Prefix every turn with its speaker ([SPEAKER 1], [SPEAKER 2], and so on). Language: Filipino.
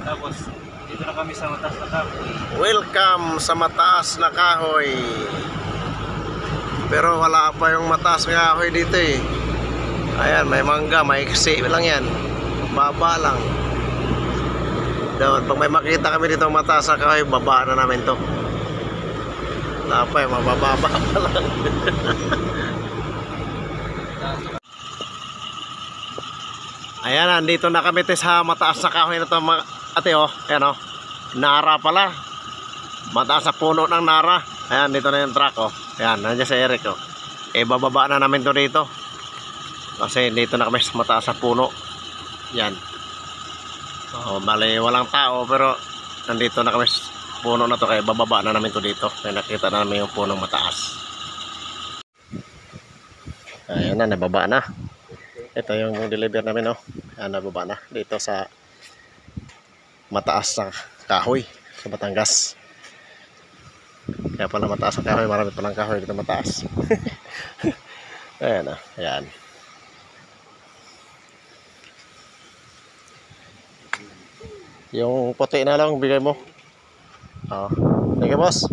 [SPEAKER 1] Tapos, dito na kami sa mataas na kahoy.
[SPEAKER 2] Welcome sa mataas na kahoy. Pero wala pa yung mataas na kahoy dito eh. Ayan, may mangga, may iksi lang yan. Baba lang. Doon, pag may makita kami dito mataas na kahoy, baba na namin to. Wala pa eh, mabababa pa lang. Ayan, nandito na kami sa mataas na kahoy na to, ate oh. Ayan oh, nara pala. Mataas na puno ng nara. Ayan, dito na yung truck oh. Ayan, nandiyan si Eric oh. Eh, bababa na namin to dito. Kasi dito na kami sa mataas na puno. Yan. Oh, bali walang tao pero nandito na kami sa puno na to. Kaya bababa na namin to dito. Kaya nakita na namin yung punong mataas. Ayan na, nababa na. Ito yung deliver namin oh. Ayan, nababa na dito sa mataas na kahoy sa Batangas. Kaya pala mataas ang kahoy, marami palang kahoy dito mataas. Ayan na, ayan. Yung puti na lang bigay mo. Oh, thank you boss.